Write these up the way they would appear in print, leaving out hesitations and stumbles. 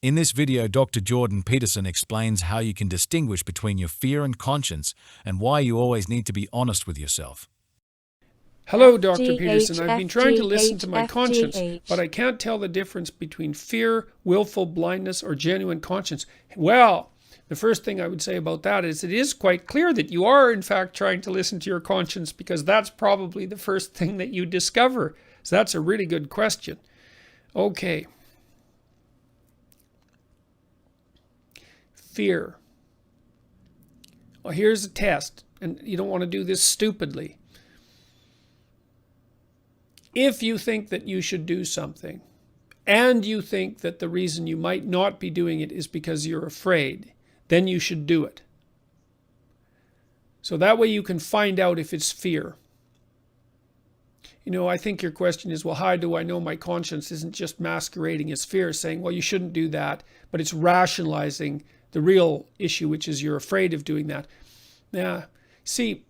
In this video, Dr. Jordan Peterson explains how you can distinguish between your fear and conscience and why you always need to be honest with yourself. Hello, Dr. Peterson. I've been trying to listen to my conscience, but I can't tell the difference between fear, willful blindness, or genuine conscience. Well, the first thing I would say about that is it is quite clear that you are, in fact, trying to listen to your conscience, because that's probably the first thing that you discover. So that's a really good question. Okay. Fear. Well, here's a test, and you don't want to do this stupidly. If you think that you should do something, and you think that the reason you might not be doing it is because you're afraid, then you should do it. So that way you can find out if it's fear. You know, I think your question is, well, how do I know my conscience isn't just masquerading as fear, saying, well, you shouldn't do that, but it's rationalizing the real issue, which is you're afraid of doing that. Now, see,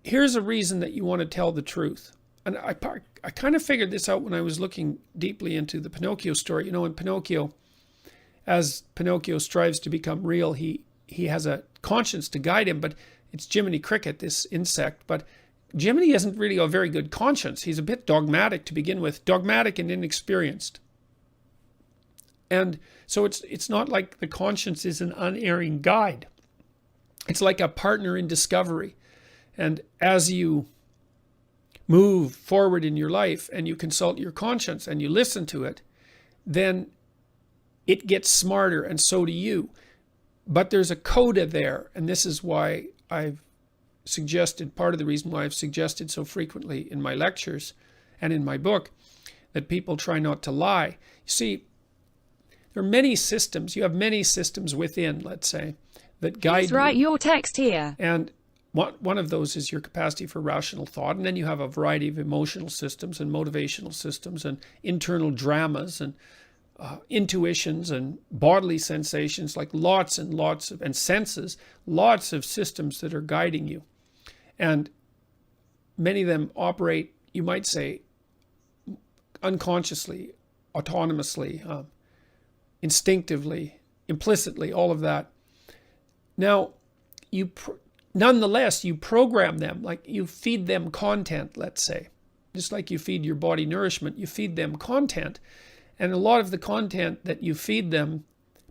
here's a reason that you want to tell the truth. And I kind of figured this out when I was looking deeply into the Pinocchio story. You know, in Pinocchio, as Pinocchio strives to become real, he has a conscience to guide him, but it's Jiminy Cricket, this insect. But Jiminy isn't really a very good conscience. He's a bit dogmatic to begin with, dogmatic and inexperienced. And so it's not like the conscience is an unerring guide. It's like a partner in discovery. And as you move forward in your life and you consult your conscience and you listen to it, then it gets smarter, and so do you. But there's a coda there, and this is why I've suggested, part of the reason why I've suggested so frequently in my lectures and in my book, that people try not to lie. You see, there are many systems. You have many systems within, let's say, that guide you. Write your text here. And one of those is your capacity for rational thought. And then you have a variety of emotional systems and motivational systems and internal dramas and intuitions and bodily sensations, like lots and lots of, and senses, lots of systems that are guiding you. And many of them operate, you might say, unconsciously, autonomously, instinctively, implicitly, all of that. Now, nonetheless, you program them, like you feed them content, let's say. Just like you feed your body nourishment, you feed them content. And a lot of the content that you feed them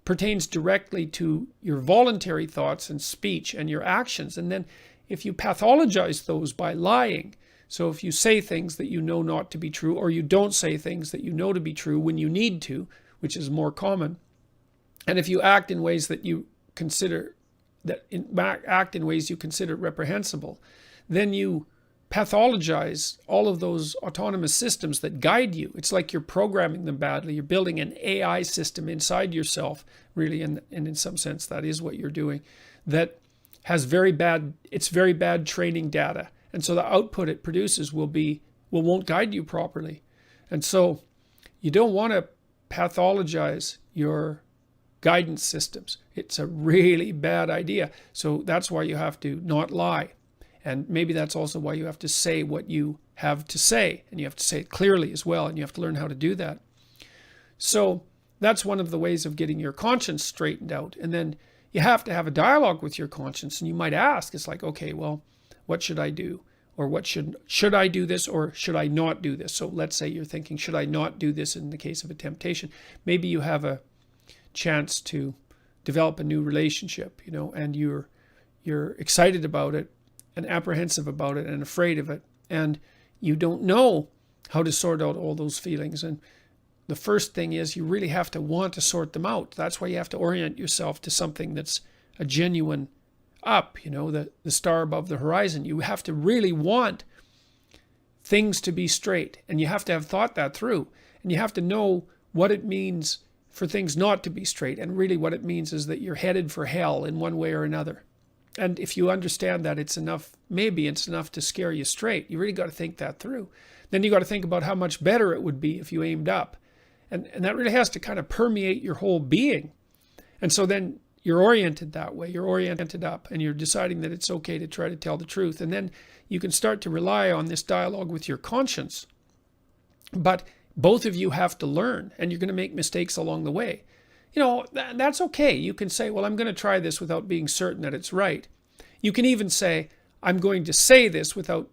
pertains directly to your voluntary thoughts and speech and your actions. And then if you pathologize those by lying, so if you say things that you know not to be true, or you don't say things that you know to be true when you need to, which is more common, and if you act in ways that you consider reprehensible, then you pathologize all of those autonomous systems that guide you. It's like you're programming them badly. You're building an AI system inside yourself, really, and in some sense that is what you're doing, that has very bad training data. And so the output it produces won't guide you properly. And so you don't want to pathologize your guidance systems. It's a really bad idea. So that's why you have to not lie. And maybe that's also why you have to say what you have to say. And you have to say it clearly as well. And you have to learn how to do that. So that's one of the ways of getting your conscience straightened out. And then you have to have a dialogue with your conscience. And you might ask, it's like, okay, well, what should I do? Or what should I do this, or should I not do this? So let's say you're thinking, should I not do this in the case of a temptation? Maybe you have a chance to develop a new relationship, and you're excited about it and apprehensive about it and afraid of it, and you don't know how to sort out all those feelings. And the first thing is you really have to want to sort them out. That's why you have to orient yourself to something that's a genuine up, the star above the horizon. You have to really want things to be straight, and you have to have thought that through, and you have to know what it means for things not to be straight. And really what it means is that you're headed for hell in one way or another. And if you understand that, maybe it's enough to scare you straight. You really got to think that through. Then you got to think about how much better it would be if you aimed up. And that really has to kind of permeate your whole being. And so then you're oriented that way. You're oriented up, and you're deciding that it's okay to try to tell the truth. And then you can start to rely on this dialogue with your conscience. But both of you have to learn, and you're going to make mistakes along the way. that's okay. You can say, well, I'm going to try this without being certain that it's right. You can even say, I'm going to say this without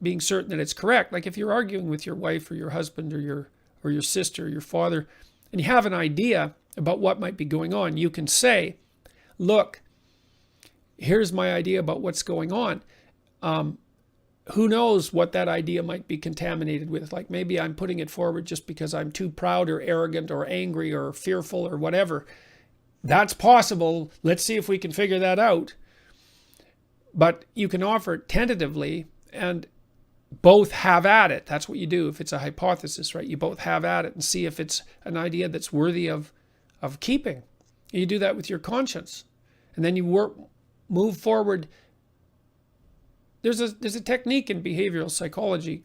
being certain that it's correct. Like if you're arguing with your wife or your husband or your sister or your father, and you have an idea about what might be going on, you can say, look, here's my idea about what's going on. Who knows what that idea might be contaminated with? Like maybe I'm putting it forward just because I'm too proud or arrogant or angry or fearful or whatever. That's possible. Let's see if we can figure that out. But you can offer it tentatively and both have at it. That's what you do if it's a hypothesis, right? You both have at it and see if it's an idea that's worthy of keeping. You do that with your conscience. And then you move forward. There's a technique in behavioral psychology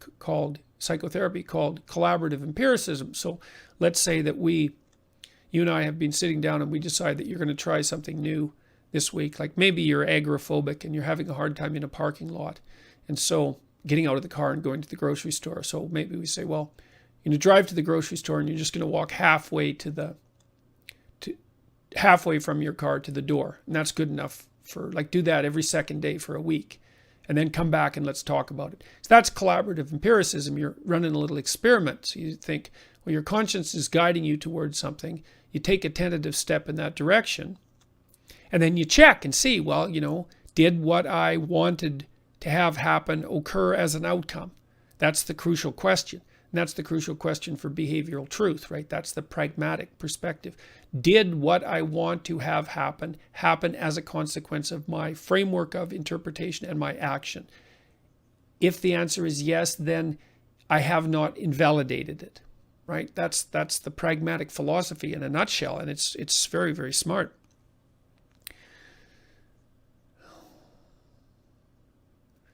psychotherapy called collaborative empiricism. So let's say that you and I have been sitting down and we decide that you're going to try something new this week. Like maybe you're agoraphobic and you're having a hard time in a parking lot. And so getting out of the car and going to the grocery store. So maybe we say, well, you're going to drive to the grocery store and you're just going to walk halfway halfway from your car to the door. And that's good enough do that every second day for a week. And then come back and let's talk about it. So that's collaborative empiricism. You're running a little experiment. So you think, well, your conscience is guiding you towards something. You take a tentative step in that direction. And then you check and see, well, did what I wanted to have happen occur as an outcome? That's the crucial question. And that's the crucial question for behavioral truth, right? That's the pragmatic perspective. Did what I want to have happen as a consequence of my framework of interpretation and my action? If the answer is yes, then I have not invalidated it, right? That's the pragmatic philosophy in a nutshell, and it's very, very smart.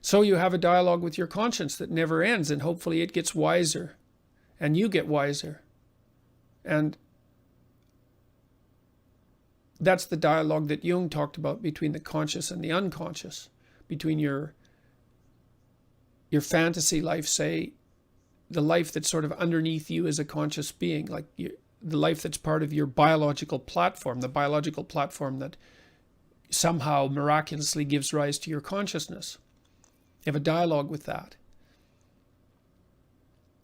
So you have a dialogue with your conscience that never ends, and hopefully it gets wiser, and you get wiser. And that's the dialogue that Jung talked about between the conscious and the unconscious, between your fantasy life, say, the life that's sort of underneath you as a conscious being, like the life that's part of your biological platform, the biological platform that somehow miraculously gives rise to your consciousness. You have a dialogue with that.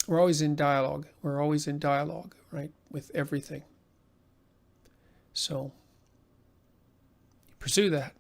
We're always in dialogue. We're always in dialogue, right, with everything. So pursue that.